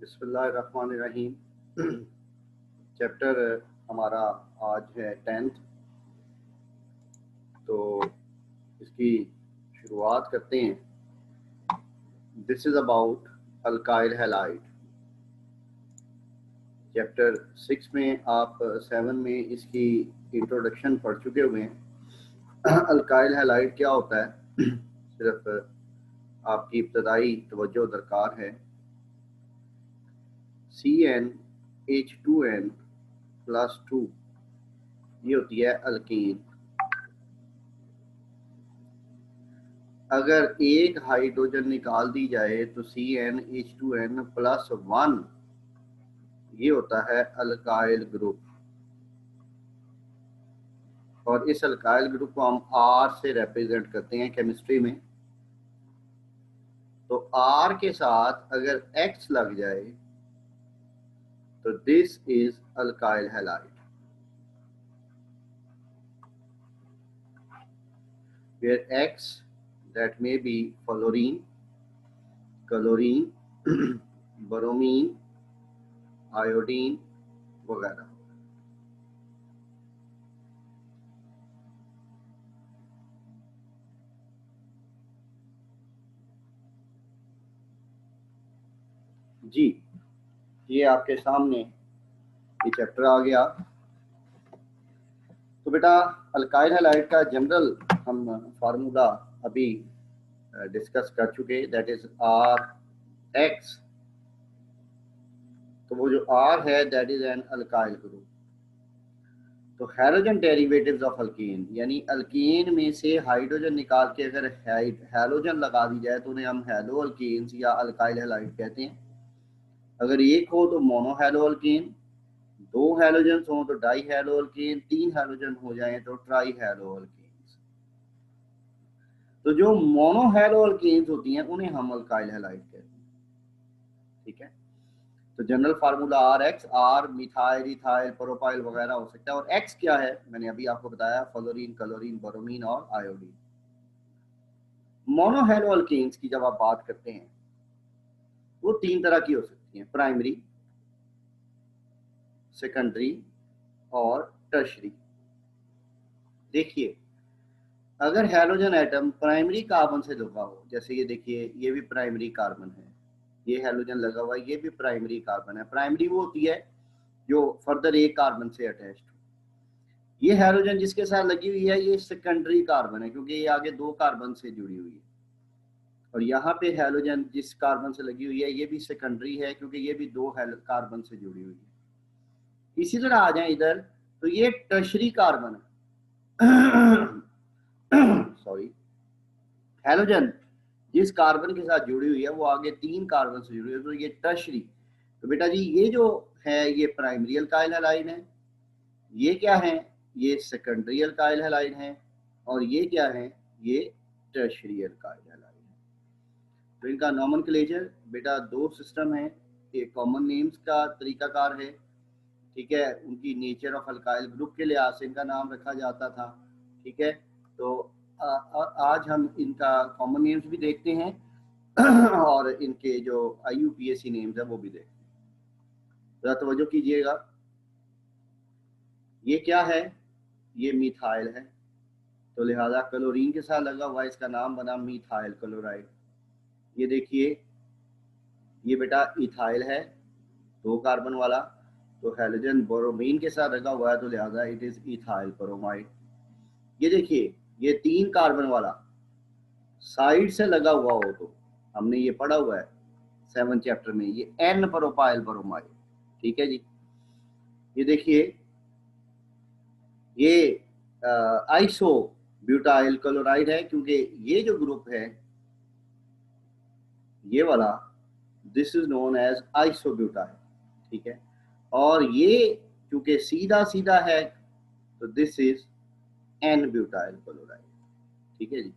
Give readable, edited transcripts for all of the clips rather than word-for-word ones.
बिस्मिल्लाहिर्रहमानिर्रहीम। चैप्टर हमारा आज है 10th। तो इसकी शुरुआत करते हैं। This is about alkyl halide. Chapter 6 में आप 7 में इसकी इंट्रोडक्शन पढ़ चुके हुए हैं। अल्काइल हैलाइड क्या होता है सिर्फ आपकी इब्तदाई तवज्जो दरकार है। CnH2n+2 ये होती है अल्कीन। अगर एक हाइड्रोजन निकाल दी जाए तो CnH2n+1 ये होता है अल्काइल ग्रुप। और इस अल्काइल ग्रुप को हम R से रिप्रेजेंट करते हैं केमिस्ट्री में। तो R के साथ अगर X लग जाए तो this is alkyl halide. Where X that may be fluorine, chlorine, bromine, iodine वगैरह। जी, ये आपके सामने ये चैप्टर आ गया। तो बेटा अल्काइल हैलाइड का जनरल हम फार्मूला अभी डिस्कस कर चुके, दैट इज RX। तो वो जो R है that is an alkyl group. तो हैलोजन डेरिवेटिव्स ऑफ अल्कीन, यानी अल्कीन में से हाइड्रोजन निकाल के अगर हैलोजन लगा दी जाए तो उन्हें हम हैलो अल्कीन्स या अल्काइल हैलाइड कहते हैं। अगर एक हो तो मोनो हैलो अल्कीन, दो हैलोजन हो तो डाई हैलो अल्कीन, तीन हैलोजन हो जाए तो ट्राई हैलो अल्कीन। तो जो मोनो हैलो अल्कीन्स होती हैं उन्हें हम अल्काइल हैलाइड कहते हैं। ठीक है, तो general formula RX, R methyl, ethyl, propyl वगैरह हो सकता है। और X क्या है मैंने अभी आपको बताया, फ्लोरीन, क्लोरीन, ब्रोमीन और आयोडीन। मोनो हैलो अल्कीन्स की जब आप बात करते हैं वो तीन तरह की हो सकती हैं, प्राइमरी, सेकेंडरी और टर्शरी। देखिए अगर हैलोजन एटम प्राइमरी कार्बन से लगा हो, जैसे ये देखिए ये भी प्राइमरी कार्बन है, ये हैलोजन लगा हुआ है, ये भी प्राइमरी कार्बन है। प्राइमरी वो होती है जो फर्दर एक कार्बन से अटैच्ड हो। ये हैलोजन जिसके साथ लगी हुई है ये सेकेंडरी कार्बन है क्योंकि ये आगे दो कार्बन से जुड़ी हुई है। और यहाँ पे हैलोजन जिस कार्बन से लगी हुई है ये भी सेकेंडरी है क्योंकि ये भी दो कार्बन से जुड़ी हुई है। इसी तरह आ जाए इधर तो ये टर्शरी कार्बन है। सॉरी, हैलोजन जिस कार्बन के साथ जुड़ी हुई है वो आगे तीन कार्बन से जुड़ी हुई है, तो ये टर्शरी। तो बेटा जी ये जो है ये प्राइमरी अल्काइल हैलाइड है, ये क्या है, ये सेकेंडरी अल्काइल हैलाइड है, और ये क्या है, ये टर्शरी अल्काइल हैलाइड है। तो इनका नॉमेनक्लेचर बेटा दो सिस्टम है, एक कॉमन नेम्स का तरीकाकार है। ठीक है, उनकी नेचर ऑफ अल्काइल ग्रुप के लिहाज से इनका नाम रखा जाता था। ठीक है, तो आज हम इनका कॉमन नेम्स भी देखते हैं और इनके जो IUPAC नेम्स है वो भी देखते हैं। जरा तवज्जो कीजिएगा, ये क्या है, ये मिथाइल है, तो लिहाजा क्लोरीन के साथ लगा हुआ इसका नाम बना मिथाइल क्लोराइड। ये देखिए ये बेटा इथाइल है, दो कार्बन वाला, तो हैलोजन ब्रोमीन के साथ लगा हुआ है तो लिहाजा इट इज इथाइल ब्रोमाइड। ये देखिए ये तीन कार्बन वाला साइड से लगा हुआ हो तो हमने ये पढ़ा हुआ है 7th चैप्टर में, ये N प्रोपाइल ब्रोमाइड। ठीक है जी, ये देखिए ये आइसो ब्यूटाइल क्लोराइड है क्योंकि ये जो ग्रुप है ये वाला this is known as isobutyl. ठीक है, और ये क्योंकि सीधा सीधा है तो this is N butyl chloride. ठीक है जी,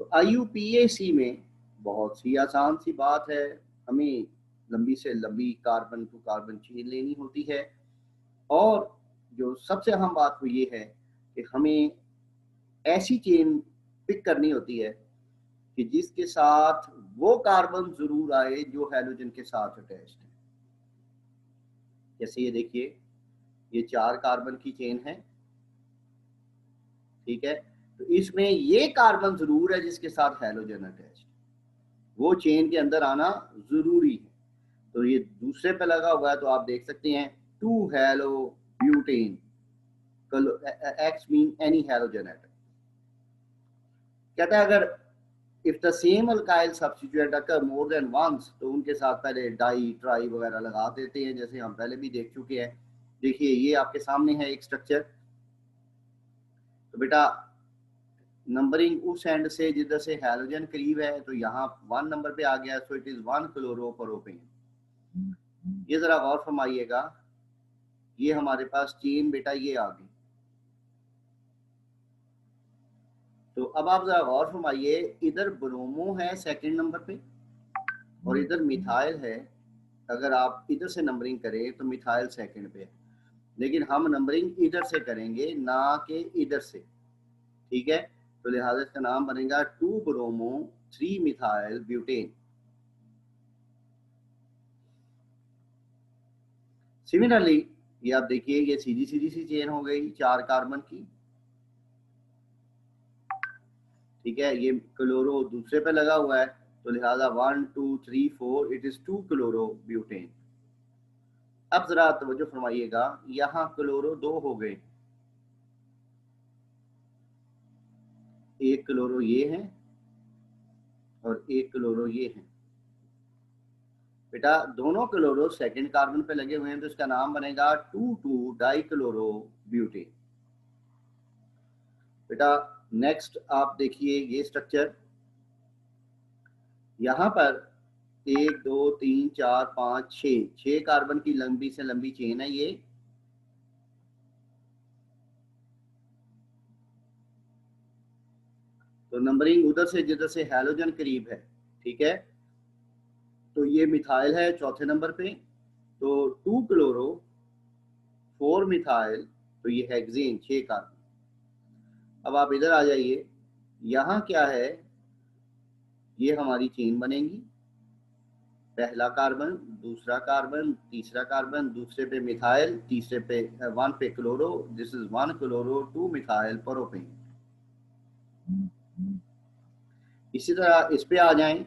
तो IUPAC में बहुत सी आसान सी बात है, हमें लंबी से लंबी कार्बन टू कार्बन चेन लेनी होती है। और जो सबसे अहम बात वो ये है कि हमें ऐसी चेन पिक करनी होती है कि जिसके साथ वो कार्बन जरूर आए जो हैलोजन के साथ अटैच्ड है। जैसे ये देखिए, ये 4 कार्बन की चेन है, ठीक है, तो इसमें ये कार्बन जरूर है जिसके साथ हैलोजन अटैच्ड, वो चेन के अंदर आना जरूरी है। तो ये दूसरे पे लगा हुआ है, तो आप देख सकते हैं 2 halo butane, X mean any halogen atom. कहता है अगर if the same alkyl substituent occur more than once, तो उनके साथ पहले डाई ट्राई वगैरह लगा देते हैं, जैसे हम पहले भी देख चुके हैं। देखिए ये आपके सामने है एक स्ट्रक्चर। तो बेटा नंबरिंग उस एंड से जिधर से हैलोजन करीब है, तो यहाँ 1 नंबर पे आ गया, सो इट इज 1 क्लोरोप्रोपेन। ये जरा गौर फरमाइएगा, ये हमारे पास चेन बेटा ये आ गई। तो अब आप जरा गौर फरमाइए, इधर ब्रोमो है 2nd नंबर पे और इधर मिथाइल है। अगर आप इधर से नंबरिंग करें तो मिथाइल 2nd पे है, लेकिन हम नंबरिंग इधर से करेंगे ना कि इधर से, ठीक है। तो लिहाजा इसका नाम बनेगा 2 ब्रोमो 3 मिथाइल ब्यूटेन। सिमिलरली ये आप देखिए, ये सीधी सीधी सी चेन हो गई 4 कार्बन की, ठीक है। ये क्लोरो दूसरे पे लगा हुआ है, तो लिहाजा 1 2 3 4 इट इज 2 क्लोरो ब्यूटेन। अब जरा तवज्जो फरमाइएगा, यहाँ क्लोरो 2 हो गए, एक क्लोरो ये है और एक क्लोरो ये है। बेटा दोनों क्लोरो 2nd कार्बन पे लगे हुए हैं, तो इसका नाम बनेगा 2 2 डाई क्लोरो ब्यूटेन। बेटा नेक्स्ट आप देखिए ये स्ट्रक्चर, यहाँ पर 1 2 3 4 5 6 कार्बन की लंबी से लंबी चेन है ये। तो नंबरिंग उधर से जिधर से हैलोजन करीब है, ठीक है। तो ये मिथाइल है 4थे नंबर पे, तो 2 क्लोरो 4 मिथाइल, तो ये हेक्सेन 6 कार्बन। अब आप इधर आ जाइए, यहाँ क्या है, ये हमारी चेन बनेगी, पहला कार्बन, दूसरा कार्बन, तीसरा कार्बन, दूसरे पे मिथाइल, तीसरे पे 1 पे chloro, this is 1 chloro 2 methyl propane. इसी तरह इस पे आ जाएं,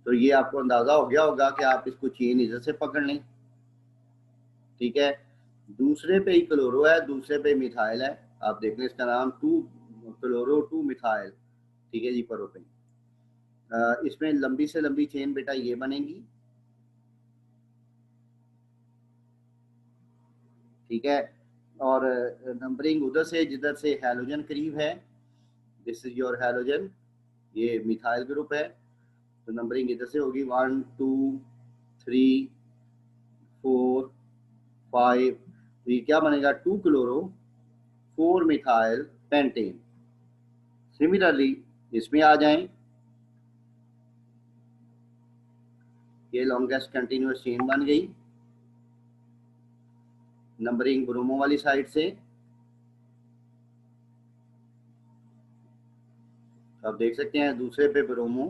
तो ये आपको अंदाजा हो गया होगा कि आप इसको चेन इधर से पकड़ लें, ठीक है। दूसरे पे ही क्लोरो है, दूसरे पे मिथाइल है, आप देख लें इसका नाम 2 क्लोरो 2 मिथाइल, ठीक है जी, प्रोपेन। इसमें लंबी से लंबी चेन बेटा ये बनेगी, ठीक है। और नंबरिंग उधर से जिधर से हैलोजन करीब है, दिस इज योर हैलोजन, ये मिथाइल ग्रुप है, तो नंबरिंग इधर से होगी 1 2 3 4 5, तो ये क्या बनेगा 2 क्लोरो 4 मिथाइल पेंटेन। सिमिलरली इसमें आ जाएं, ये लॉन्गेस्ट कंटिन्यूअस चेन बन गई, नंबरिंग ब्रोमो वाली साइड से। आप देख सकते हैं दूसरे पे ब्रोमो,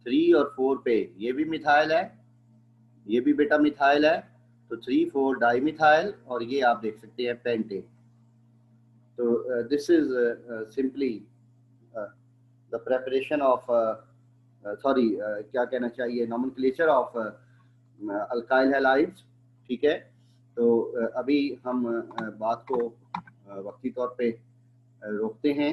3 और 4 पे ये भी मिथाइल है, ये भी बेटा मिथाइल है, तो 3 4 डाई मिथाइल, और ये आप देख सकते हैं पेंटेन। तो this is simply the preparation of, sorry क्या कहना चाहिए, नॉमेनक्लेचर ऑफ अल्काइल हैलाइड्स, ठीक है। तो अभी हम बात को वक्ती तौर पे रोकते हैं।